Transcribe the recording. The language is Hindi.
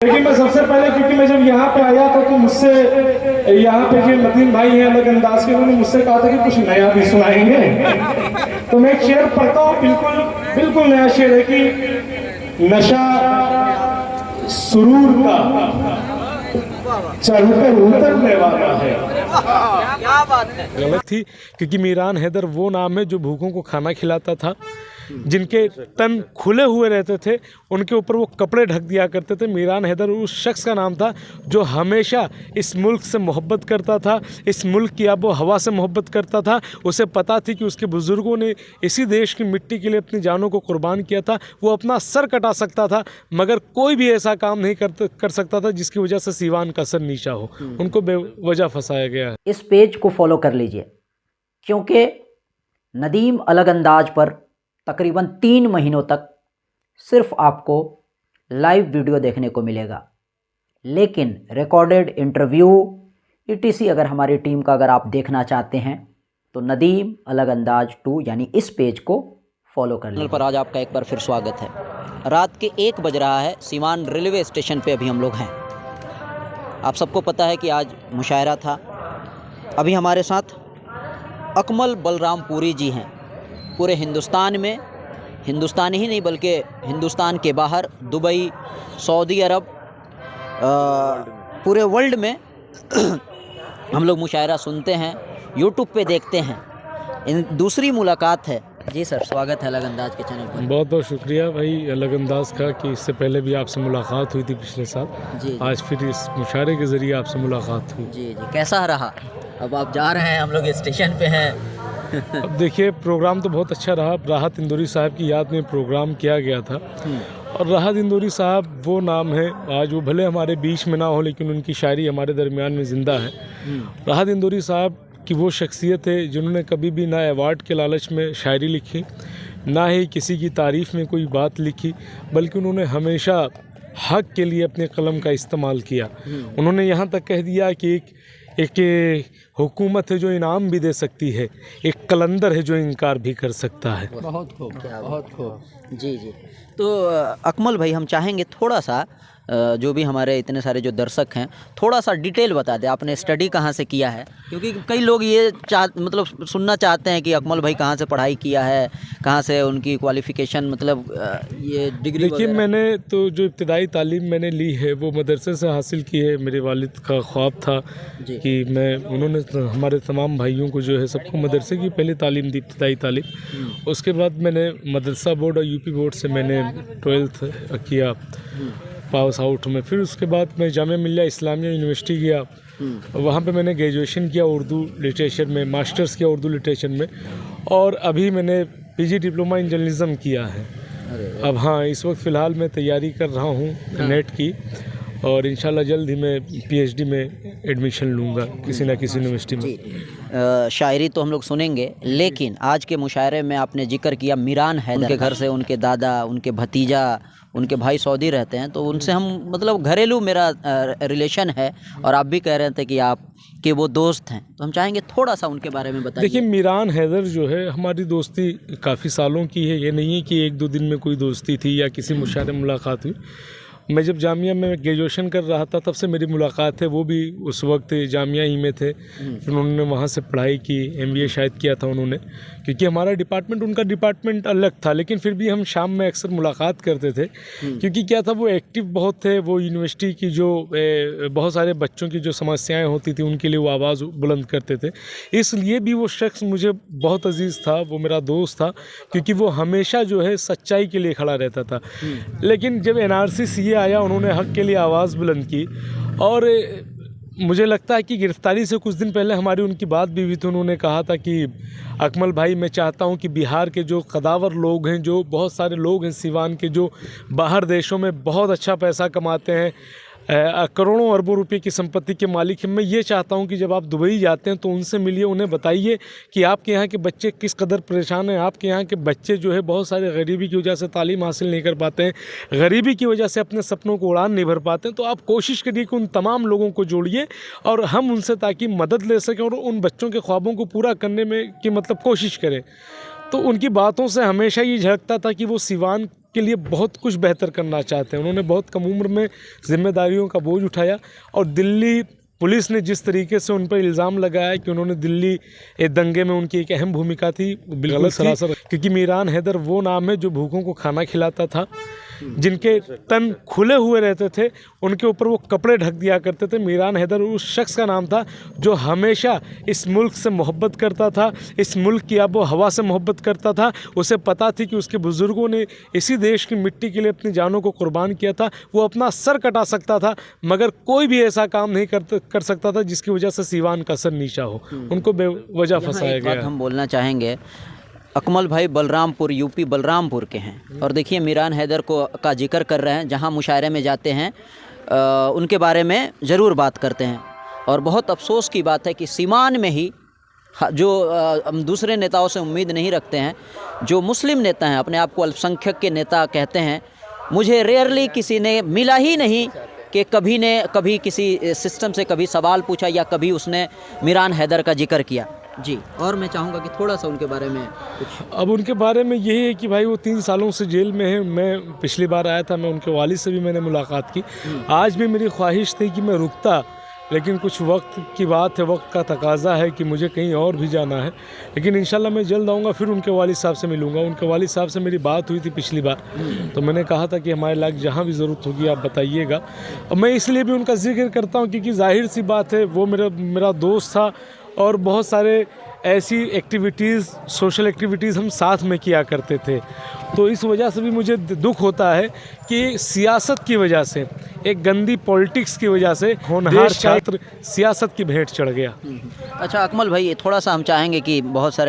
लेकिन मैं सबसे पहले, क्योंकि मैं जब यहाँ पे आया था तो मुझसे यहाँ पे जो नदीम भाई हैं अलग अंदाज के, उन्होंने मुझसे कहा था कि कुछ नया भी सुनाएंगे। तो मैं एक शेर पढ़ता हूँ, बिल्कुल बिल्कुल नया शेर है कि नशा सुरूर का चढ़कर उतरने वाला है। क्या बात है। गलत थी, क्योंकि मीरान हैदर वो नाम है जो भूखों को खाना खिलाता था, जिनके तन खुले हुए रहते थे, उनके ऊपर वो कपड़े ढक दिया करते थे। मीरान हैदर उस शख्स का नाम था जो हमेशा इस मुल्क से मोहब्बत करता था, इस मुल्क की आबो हवा से मोहब्बत करता था। उसे पता थी कि उसके बुज़ुर्गों ने इसी देश की मिट्टी के लिए अपनी जानों को कुर्बान किया था। वो अपना सर कटा सकता था, मगर कोई भी ऐसा काम नहीं कर सकता था जिसकी वजह से सीवान का सर नीचा हो। उनको बेवजह फंसाया गया है। इस पेज को फॉलो कर लीजिए, क्योंकि नदीम अलग अंदाज पर तकरीबन 3 महीनों तक सिर्फ आपको लाइव वीडियो देखने को मिलेगा, लेकिन रिकॉर्डेड इंटरव्यू ETC अगर हमारी टीम का अगर आप देखना चाहते हैं तो नदीम अलग अंदाज 2 यानी इस पेज को फॉलो कर लीजिए। पर आज आपका एक बार फिर स्वागत है। रात के 1 बज रहा है, सीवान रेलवे स्टेशन पे अभी हम लोग हैं। आप सबको पता है कि आज मुशायरा था। अभी हमारे साथ अकमल बलरामपुरी जी हैं। पूरे हिंदुस्तान में, हिंदुस्तान ही नहीं बल्कि हिंदुस्तान के बाहर, दुबई, सऊदी अरब, पूरे वर्ल्ड में हम लोग मुशायरा सुनते हैं, यूट्यूब पे देखते हैं। इन दूसरी मुलाकात है। जी सर, स्वागत है अलग अंदाज के चैनल पर। बहुत बहुत शुक्रिया भाई अलग अंदाज का कि इससे पहले भी आपसे मुलाकात हुई थी पिछले साल। जी आज फिर इस मुशायरे के ज़रिए आपसे मुलाकात हुई। जी जी, कैसा रहा? अब आप जा रहे हैं, हम लोग स्टेशन पे हैं। अब देखिए, प्रोग्राम तो बहुत अच्छा रहा। राहत इंदौरी साहब की याद में प्रोग्राम किया गया था, और राहत इंदौरी साहब वो नाम है, आज वो भले हमारे बीच में ना हो लेकिन उनकी शायरी हमारे दरमियान में ज़िंदा है। राहत इंदौरी साहब कि वो शख्सियत है जिन्होंने कभी भी ना अवार्ड के लालच में शायरी लिखी, ना ही किसी की तारीफ़ में कोई बात लिखी, बल्कि उन्होंने हमेशा हक़ के लिए अपने कलम का इस्तेमाल किया। उन्होंने यहाँ तक कह दिया कि एक हुकूमत है जो इनाम भी दे सकती है, एक कलंदर है जो इनकार भी कर सकता है। बहुत खूब, बहुत खूब। जी जी, तो अकमल भाई, हम चाहेंगे थोड़ा सा जो भी हमारे इतने सारे जो दर्शक हैं, थोड़ा सा डिटेल बता दें, आपने स्टडी कहाँ से किया है? क्योंकि कई लोग ये मतलब सुनना चाहते हैं कि अकमल भाई कहाँ से पढ़ाई किया है, कहाँ से उनकी क्वालिफ़िकेशन, मतलब ये डिग्री। देखिए, मैंने तो जो इब्तिदाई तालीम मैंने ली है वो मदरसे से हासिल की है। मेरे वालिद का ख्वाब था कि उन्होंने हमारे तमाम भाइयों को जो है सबको मदरसे की पहले तालीम दी, इब्तिदाई तालीम। उसके बाद मैंने मदरसा बोर्ड और UP बोर्ड से मैंने 12th किया पास आउट में। फिर उसके बाद मैं जामिया मिल्लिया इस्लामिया यूनिवर्सिटी गया, वहाँ पे मैंने ग्रेजुएशन किया उर्दू लिटरेचर में, मास्टर्स किया उर्दू लिटरेचर में, और अभी मैंने PG डिप्लोमा इन जर्नलिज़म किया है। अब हाँ, इस वक्त फ़िलहाल मैं तैयारी कर रहा हूँ नेट की, और इंशाल्लाह जल्द ही मैं PhD में एडमिशन लूँगा किसी ना किसी यूनिवर्सिटी में। शायरी तो हम लोग सुनेंगे, लेकिन आज के मुशायरे में आपने जिक्र किया मीरान हैदर, उनके घर से उनके दादा, उनके भतीजा, उनके भाई सऊदी रहते हैं, तो उनसे हम मतलब घरेलू मेरा रिलेशन है, और आप भी कह रहे थे कि आप के वो दोस्त हैं, तो हम चाहेंगे थोड़ा सा उनके बारे में बताइए। देखिए, मीरान हैदर जो है हमारी दोस्ती काफ़ी सालों की है। ये नहीं है कि 1-2 दिन में कोई दोस्ती थी या किसी मुशायरे में मुलाकात हुई। मैं जब जामिया में ग्रेजुएशन कर रहा था तब से मेरी मुलाकात है, वो भी उस वक्त जामिया ही में थे। फिर उन्होंने वहाँ से पढ़ाई की, MBA शायद किया था उन्होंने, क्योंकि हमारा डिपार्टमेंट उनका डिपार्टमेंट अलग था, लेकिन फिर भी हम शाम में अक्सर मुलाकात करते थे। क्योंकि क्या था, वो एक्टिव बहुत थे। वो यूनिवर्सिटी की जो बहुत सारे बच्चों की जो समस्याएँ होती थी उनके लिए वो आवाज़ बुलंद करते थे। इसलिए भी वो शख्स मुझे बहुत अजीज़ था, वो मेरा दोस्त था, क्योंकि वो हमेशा जो है सच्चाई के लिए खड़ा रहता था। लेकिन जब NRC CA आया, उन्होंने हक़ के लिए आवाज़ बुलंद की, और मुझे लगता है कि गिरफ्तारी से कुछ दिन पहले हमारी उनकी बात भी हुई थी। उन्होंने कहा था कि अकमल भाई, मैं चाहता हूं कि बिहार के जो कदावर लोग हैं, जो बहुत सारे लोग हैं सीवान के, जो बाहर देशों में बहुत अच्छा पैसा कमाते हैं, करोड़ों अरबों रुपए की संपत्ति के मालिक हैं, मैं ये चाहता हूं कि जब आप दुबई जाते हैं तो उनसे मिलिए, उन्हें बताइए कि आपके यहाँ के बच्चे किस कदर परेशान हैं। आपके यहाँ के बच्चे जो है बहुत सारे गरीबी की वजह से तालीम हासिल नहीं कर पाते हैं, गरीबी की वजह से अपने सपनों को उड़ान नहीं भर पाते हैं। तो आप कोशिश करिए कि उन तमाम लोगों को जोड़िए और हम उनसे ताकि मदद ले सकें और उन बच्चों के ख्वाबों को पूरा करने में की मतलब कोशिश करें। तो उनकी बातों से हमेशा ये झलकता था कि वो सीवान के लिए बहुत कुछ बेहतर करना चाहते हैं। उन्होंने बहुत कम उम्र में जिम्मेदारियों का बोझ उठाया और दिल्ली पुलिस ने जिस तरीके से उन पर इल्ज़ाम लगाया कि उन्होंने दिल्ली दंगे में उनकी एक अहम भूमिका थी, बिल्कुल सरासर, क्योंकि मीरान हैदर वो नाम है जो भूखों को खाना खिलाता था, जिनके तन खुले हुए रहते थे, उनके ऊपर वो कपड़े ढक दिया करते थे। मीरान हैदर उस शख्स का नाम था जो हमेशा इस मुल्क से मोहब्बत करता था, इस मुल्क की आबो हवा से मोहब्बत करता था। उसे पता थी कि उसके बुज़ुर्गों ने इसी देश की मिट्टी के लिए अपनी जानों को कुर्बान किया था। वो अपना सर कटा सकता था मगर कोई भी ऐसा काम नहीं कर सकता था जिसकी वजह से सीवान का सर नीचा हो। उनको बेवजह फंसाया गया। हम बोलना चाहेंगे, अकमल भाई बलरामपुर, यूपी बलरामपुर के हैं और देखिए मीरान हैदर का जिक्र कर रहे हैं। जहां मुशायरे में जाते हैं उनके बारे में ज़रूर बात करते हैं और बहुत अफसोस की बात है कि सीवान में ही जो हम दूसरे नेताओं से उम्मीद नहीं रखते हैं, जो मुस्लिम नेता हैं, अपने आप को अल्पसंख्यक के नेता कहते हैं, मुझे रेयरली किसी ने मिला ही नहीं कि कभी किसी सिस्टम से कभी सवाल पूछा या कभी उसने मीरान हैदर का जिक्र किया। जी, और मैं चाहूँगा कि थोड़ा सा उनके बारे में कुछ। अब उनके बारे में यही है कि भाई वो 3 सालों से जेल में है। मैं पिछली बार आया था, मैं उनके वालिद से भी मैंने मुलाकात की। आज भी मेरी ख्वाहिश थी कि मैं रुकता, लेकिन कुछ वक्त की बात है, वक्त का तकाजा है कि मुझे कहीं और भी जाना है। लेकिन इंशाल्लाह मैं जल्द आऊँगा, फिर उनके वालिद साहब से मिलूँगा। उनके वालिद साहब से मेरी बात हुई थी पिछली बार, तो मैंने कहा था कि हमारे लायक जहाँ भी ज़रूरत होगी आप बताइएगा। और मैं इसलिए भी उनका जिक्र करता हूँ क्योंकि जाहिर सी बात है वो मेरा दोस्त था और बहुत सारे ऐसी एक्टिविटीज़, सोशल एक्टिविटीज़ हम साथ में किया करते थे। तो इस वजह से भी मुझे दुख होता है कि सियासत की वजह से, एक गंदी पॉलिटिक्स की वजह से होनहार छात्र सियासत की भेंट चढ़ गया। अच्छा अकमल भाई, थोड़ा सा हम चाहेंगे कि बहुत सारे